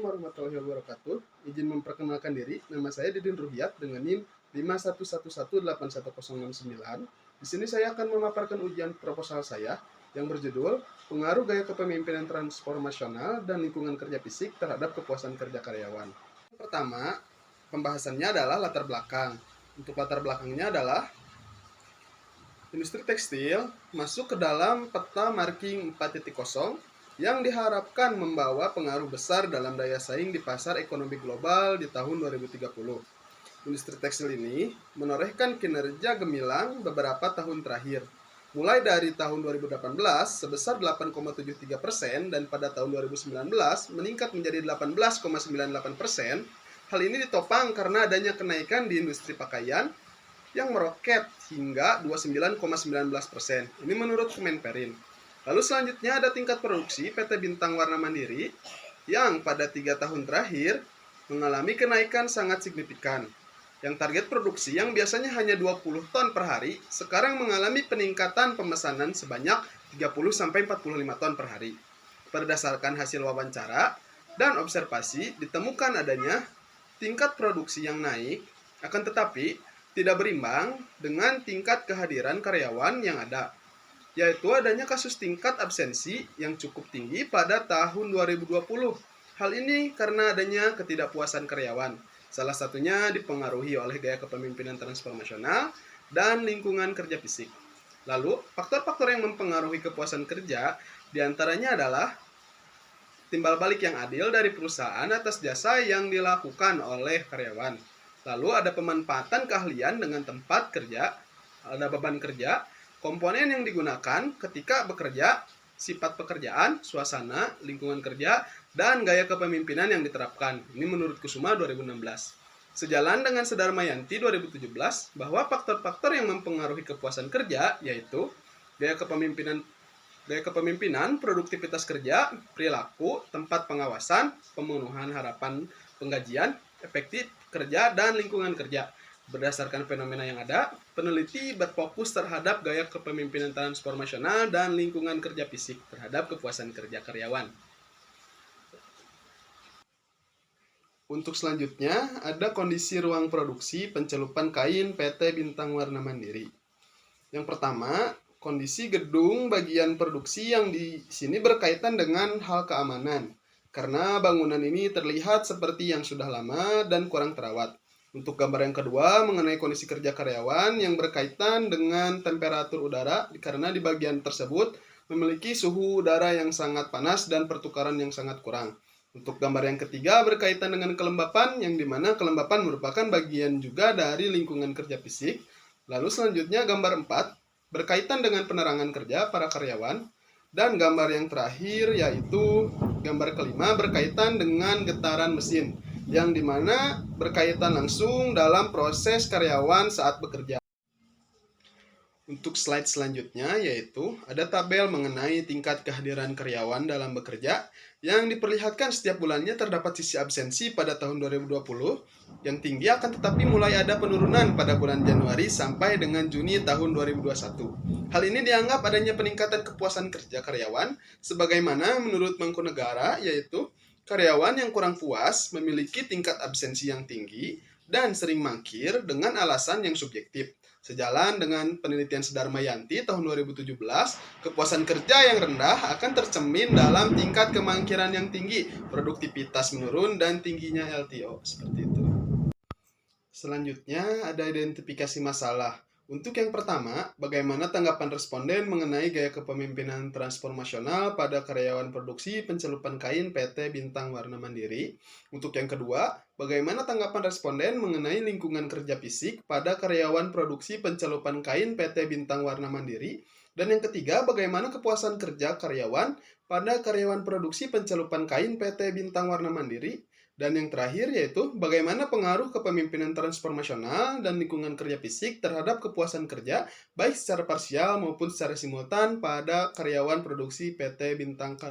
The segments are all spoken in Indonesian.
Assalamualaikum warahmatullahi wabarakatuh. Izin memperkenalkan diri, nama saya Didin Ruhyat dengan NIM 511181069. Di sini saya akan memaparkan ujian proposal saya yang berjudul Pengaruh Gaya Kepemimpinan Transformasional dan Lingkungan Kerja Fisik terhadap Kepuasan Kerja Karyawan. Pertama, pembahasannya adalah latar belakang. Untuk latar belakangnya adalah industri tekstil masuk ke dalam peta marking 4.0 yang diharapkan membawa pengaruh besar dalam daya saing di pasar ekonomi global di tahun 2030. Industri tekstil ini menorehkan kinerja gemilang beberapa tahun terakhir, mulai dari tahun 2018 sebesar 8,73% dan pada tahun 2019 meningkat menjadi 18,98%. Hal ini ditopang karena adanya kenaikan di industri pakaian yang meroket hingga 29,19%. Ini menurut Kemenperin. Lalu selanjutnya ada tingkat produksi PT Bintang Warna Mandiri yang pada 3 tahun terakhir mengalami kenaikan sangat signifikan. Yang target produksi yang biasanya hanya 20 ton per hari, sekarang mengalami peningkatan pemesanan sebanyak 30-45 ton per hari. Berdasarkan hasil wawancara dan observasi, ditemukan adanya tingkat produksi yang naik, akan tetapi tidak berimbang dengan tingkat kehadiran karyawan yang ada, yaitu adanya kasus tingkat absensi yang cukup tinggi pada tahun 2020. Hal ini karena adanya ketidakpuasan karyawan. Salah satunya dipengaruhi oleh gaya kepemimpinan transformasional dan lingkungan kerja fisik. Lalu, faktor-faktor yang mempengaruhi kepuasan kerja diantaranya adalah timbal balik yang adil dari perusahaan atas jasa yang dilakukan oleh karyawan. Lalu ada pemanfaatan keahlian dengan tempat kerja, ada beban kerja, komponen yang digunakan ketika bekerja, sifat pekerjaan, suasana, lingkungan kerja, dan gaya kepemimpinan yang diterapkan. Ini menurut Kusuma 2016. Sejalan dengan Sedarmayanti 2017 bahwa faktor-faktor yang mempengaruhi kepuasan kerja yaitu gaya kepemimpinan, produktivitas kerja, perilaku, tempat pengawasan, pemenuhan harapan penggajian, efektif kerja, dan lingkungan kerja. Berdasarkan fenomena yang ada, peneliti berfokus terhadap gaya kepemimpinan transformasional dan lingkungan kerja fisik terhadap kepuasan kerja karyawan. Untuk selanjutnya, ada kondisi ruang produksi pencelupan kain PT Bintang Warna Mandiri. Yang pertama, kondisi gedung bagian produksi yang di sini berkaitan dengan hal keamanan, karena bangunan ini terlihat seperti yang sudah lama dan kurang terawat. Untuk gambar yang kedua mengenai kondisi kerja karyawan yang berkaitan dengan temperatur udara karena di bagian tersebut memiliki suhu udara yang sangat panas dan pertukaran yang sangat kurang. Untuk gambar yang ketiga berkaitan dengan kelembapan yang dimana kelembapan merupakan bagian juga dari lingkungan kerja fisik. Lalu selanjutnya gambar 4 berkaitan dengan penerangan kerja para karyawan. Dan gambar yang terakhir yaitu gambar kelima berkaitan dengan getaran mesin yang dimana berkaitan langsung dalam proses karyawan saat bekerja. Untuk slide selanjutnya yaitu ada tabel mengenai tingkat kehadiran karyawan dalam bekerja yang diperlihatkan setiap bulannya terdapat sisi absensi pada tahun 2020 yang tinggi akan tetapi mulai ada penurunan pada bulan Januari sampai dengan Juni tahun 2021. Hal ini dianggap adanya peningkatan kepuasan kerja karyawan sebagaimana menurut Mangkunegara yaitu karyawan yang kurang puas memiliki tingkat absensi yang tinggi dan sering mangkir dengan alasan yang subjektif. Sejalan dengan penelitian Sedarmayanti tahun 2017, kepuasan kerja yang rendah akan tercermin dalam tingkat kemangkiran yang tinggi, produktivitas menurun, dan tingginya LTO. Seperti itu. Selanjutnya ada identifikasi masalah. Untuk yang pertama, bagaimana tanggapan responden mengenai gaya kepemimpinan transformasional pada karyawan produksi pencelupan kain PT Bintang Warna Mandiri. Untuk yang kedua, bagaimana tanggapan responden mengenai lingkungan kerja fisik pada karyawan produksi pencelupan kain PT Bintang Warna Mandiri. Dan yang ketiga, bagaimana kepuasan kerja karyawan pada karyawan produksi pencelupan kain PT Bintang Warna Mandiri. Dan yang terakhir yaitu bagaimana pengaruh kepemimpinan transformasional dan lingkungan kerja fisik terhadap kepuasan kerja baik secara parsial maupun secara simultan pada karyawan produksi PT Bintang.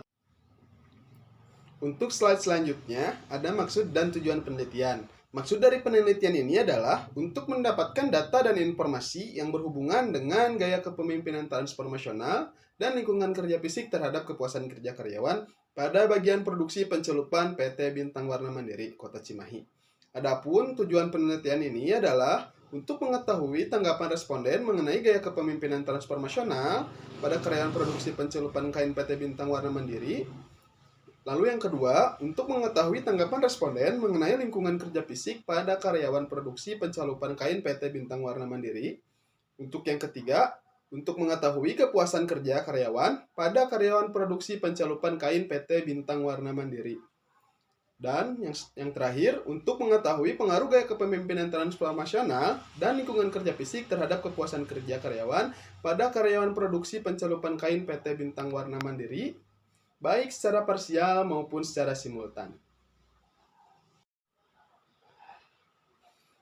Untuk slide selanjutnya ada maksud dan tujuan penelitian. Maksud dari penelitian ini adalah untuk mendapatkan data dan informasi yang berhubungan dengan gaya kepemimpinan transformasional dan lingkungan kerja fisik terhadap kepuasan kerja karyawan pada bagian produksi pencelupan PT Bintang Warna Mandiri, Kota Cimahi. Adapun tujuan penelitian ini adalah untuk mengetahui tanggapan responden mengenai gaya kepemimpinan transformasional pada karyawan produksi pencelupan kain PT Bintang Warna Mandiri. Lalu yang kedua, untuk mengetahui tanggapan responden mengenai lingkungan kerja fisik pada karyawan produksi pencelupan kain PT Bintang Warna Mandiri. Untuk yang ketiga, untuk mengetahui kepuasan kerja karyawan pada karyawan produksi pencelupan kain PT Bintang Warna Mandiri. Dan yang terakhir, untuk mengetahui pengaruh gaya kepemimpinan transformasional dan lingkungan kerja fisik terhadap kepuasan kerja karyawan pada karyawan produksi pencelupan kain PT Bintang Warna Mandiri, baik secara parsial maupun secara simultan.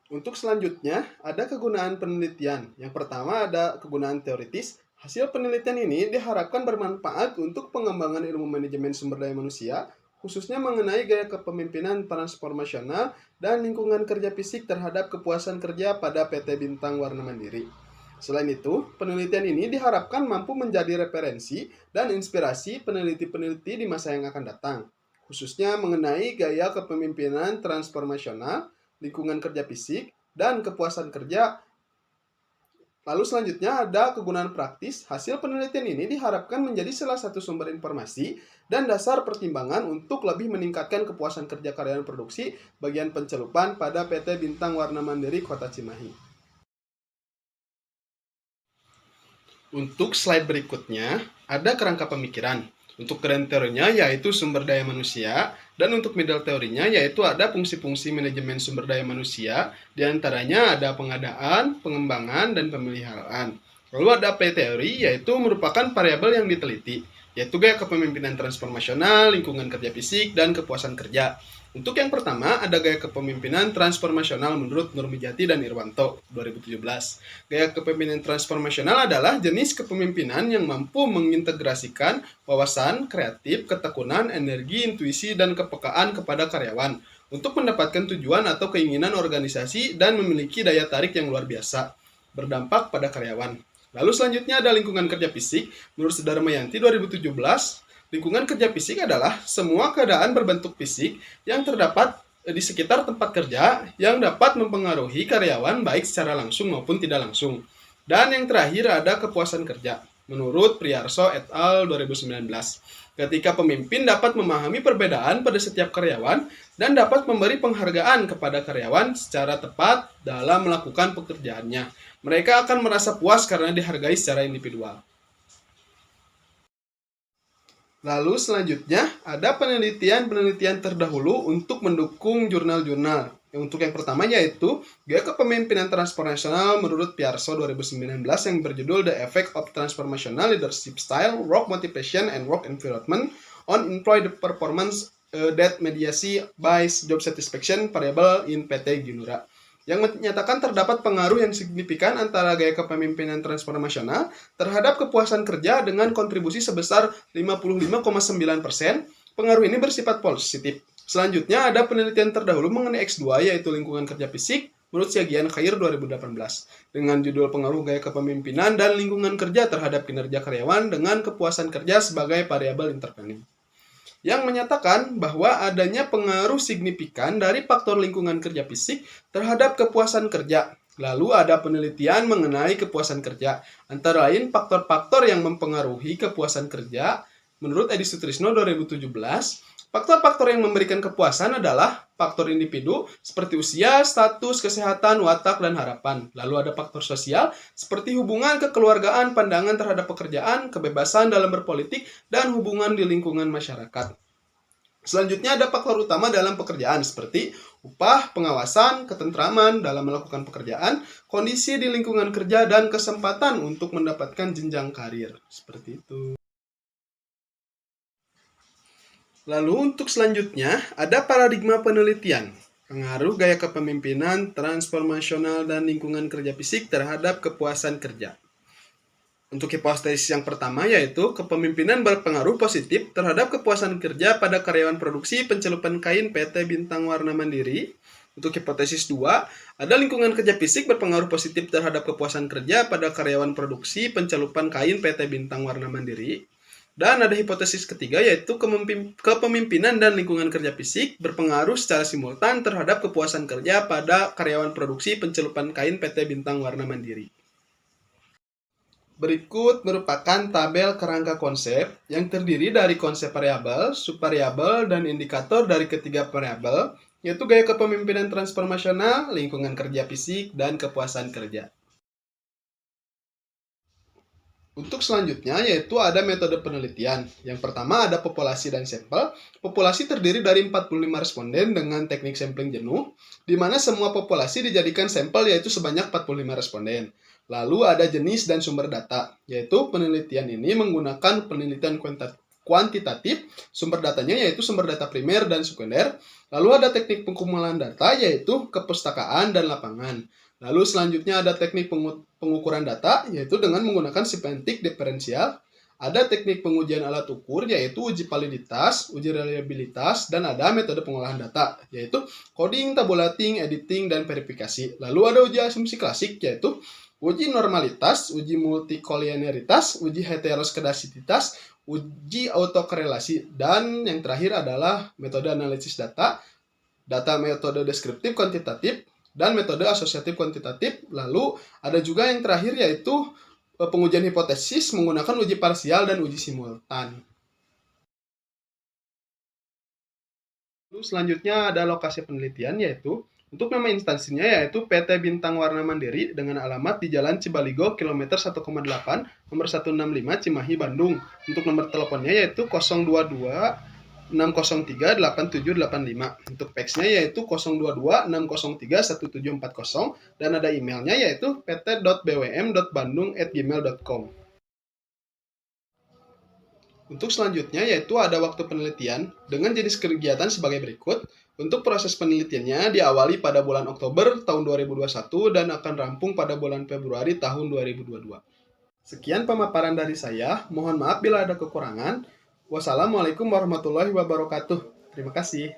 Untuk selanjutnya, ada kegunaan penelitian. Yang pertama ada kegunaan teoritis. Hasil penelitian ini diharapkan bermanfaat untuk pengembangan ilmu manajemen sumber daya manusia, khususnya mengenai gaya kepemimpinan transformasional dan lingkungan kerja fisik terhadap kepuasan kerja pada PT Bintang Warna Mandiri. Selain itu, penelitian ini diharapkan mampu menjadi referensi dan inspirasi peneliti-peneliti di masa yang akan datang, khususnya mengenai gaya kepemimpinan transformasional, lingkungan kerja fisik, dan kepuasan kerja. Lalu selanjutnya ada kegunaan praktis. Hasil penelitian ini diharapkan menjadi salah satu sumber informasi dan dasar pertimbangan untuk lebih meningkatkan kepuasan kerja karyawan produksi bagian pencelupan pada PT Bintang Warna Mandiri Kota Cimahi. Untuk slide berikutnya, ada kerangka pemikiran. Untuk grand teorinya yaitu sumber daya manusia, dan untuk middle teorinya yaitu ada fungsi-fungsi manajemen sumber daya manusia, diantaranya ada pengadaan, pengembangan, dan pemeliharaan. Lalu ada P teori yaitu merupakan variabel yang diteliti, yaitu gaya kepemimpinan transformasional, lingkungan kerja fisik, dan kepuasan kerja. Untuk yang pertama, ada gaya kepemimpinan transformasional menurut Nurmijati dan Irwanto, 2017. Gaya kepemimpinan transformasional adalah jenis kepemimpinan yang mampu mengintegrasikan wawasan, kreatif, ketekunan, energi, intuisi, dan kepekaan kepada karyawan untuk mendapatkan tujuan atau keinginan organisasi dan memiliki daya tarik yang luar biasa, berdampak pada karyawan. Lalu selanjutnya ada lingkungan kerja fisik, menurut Sudarmayanti 2017. Lingkungan kerja fisik adalah semua keadaan berbentuk fisik yang terdapat di sekitar tempat kerja yang dapat mempengaruhi karyawan baik secara langsung maupun tidak langsung. Dan yang terakhir ada kepuasan kerja, menurut Priarso et al. 2019. Ketika pemimpin dapat memahami perbedaan pada setiap karyawan dan dapat memberi penghargaan kepada karyawan secara tepat dalam melakukan pekerjaannya, mereka akan merasa puas karena dihargai secara individual. Lalu selanjutnya ada penelitian-penelitian terdahulu untuk mendukung jurnal-jurnal. Untuk yang pertama yaitu Gaya Kepemimpinan Transformasional menurut Priarso 2019 yang berjudul The Effect of Transformational Leadership Style, Work Motivation and Work Environment on Employee Performance that Mediasi by Job Satisfaction Variable in PT Ginura, yang menyatakan terdapat pengaruh yang signifikan antara gaya kepemimpinan transformasional terhadap kepuasan kerja dengan kontribusi sebesar 55,9%. Pengaruh ini bersifat positif. Selanjutnya ada penelitian terdahulu mengenai X2 yaitu lingkungan kerja fisik menurut Siagian Khair 2018 dengan judul pengaruh gaya kepemimpinan dan lingkungan kerja terhadap kinerja karyawan dengan kepuasan kerja sebagai variabel intervening, yang menyatakan bahwa adanya pengaruh signifikan dari faktor lingkungan kerja fisik terhadap kepuasan kerja. Lalu ada penelitian mengenai kepuasan kerja, antara lain faktor-faktor yang mempengaruhi kepuasan kerja. Menurut Edi Sutrisno 2017, faktor-faktor yang memberikan kepuasan adalah faktor individu seperti usia, status, kesehatan, watak, dan harapan. Lalu ada faktor sosial seperti hubungan kekeluargaan, pandangan terhadap pekerjaan, kebebasan dalam berpolitik, dan hubungan di lingkungan masyarakat. Selanjutnya ada faktor utama dalam pekerjaan seperti upah, pengawasan, ketentraman dalam melakukan pekerjaan, kondisi di lingkungan kerja, dan kesempatan untuk mendapatkan jenjang karir. Seperti itu. Lalu untuk selanjutnya ada paradigma penelitian, pengaruh gaya kepemimpinan transformasional dan lingkungan kerja fisik terhadap kepuasan kerja. Untuk hipotesis yang pertama yaitu kepemimpinan berpengaruh positif terhadap kepuasan kerja pada karyawan produksi pencelupan kain PT Bintang Warna Mandiri. Untuk hipotesis 2, ada lingkungan kerja fisik berpengaruh positif terhadap kepuasan kerja pada karyawan produksi pencelupan kain PT Bintang Warna Mandiri. Dan ada hipotesis ketiga, yaitu kepemimpinan dan lingkungan kerja fisik berpengaruh secara simultan terhadap kepuasan kerja pada karyawan produksi pencelupan kain PT Bintang Warna Mandiri. Berikut merupakan tabel kerangka konsep yang terdiri dari konsep variabel, subvariabel, dan indikator dari ketiga variabel, yaitu gaya kepemimpinan transformasional, lingkungan kerja fisik, dan kepuasan kerja. Untuk selanjutnya yaitu ada metode penelitian. Yang pertama ada populasi dan sampel. Populasi terdiri dari 45 responden dengan teknik sampling jenuh, di mana semua populasi dijadikan sampel yaitu sebanyak 45 responden. Lalu ada jenis dan sumber data, yaitu penelitian ini menggunakan penelitian kuantitatif, sumber datanya yaitu sumber data primer dan sekunder. Lalu ada teknik pengumpulan data yaitu kepustakaan dan lapangan. Lalu selanjutnya ada teknik pengukuran data yaitu dengan menggunakan semantik diferensial. Ada teknik pengujian alat ukur yaitu uji validitas, uji reliabilitas, dan ada metode pengolahan data yaitu coding, tabulating, editing, dan verifikasi. Lalu ada uji asumsi klasik yaitu uji normalitas, uji multikolinearitas, uji heteroskedasitas, uji autokorelasi, dan yang terakhir adalah metode analisis data, metode deskriptif kuantitatif, dan metode asosiatif kuantitatif. Lalu ada juga yang terakhir yaitu pengujian hipotesis menggunakan uji parsial dan uji simultan. Lalu selanjutnya ada lokasi penelitian yaitu untuk nama instansinya yaitu PT Bintang Warna Mandiri dengan alamat di Jalan Cibaligo, kilometer 1,8, nomor 165, Cimahi, Bandung. Untuk nomor teleponnya yaitu 022 603 8785. Untuk faxnya yaitu 022 603 1740 dan ada emailnya yaitu pt.bwm.bandung@gmail.com. Untuk selanjutnya yaitu ada waktu penelitian dengan jenis kegiatan sebagai berikut. Untuk proses penelitiannya diawali pada bulan Oktober tahun 2021 dan akan rampung pada bulan Februari tahun 2022. Sekian pemaparan dari saya. Mohon maaf bila ada kekurangan. Wassalamualaikum warahmatullahi wabarakatuh. Terima kasih.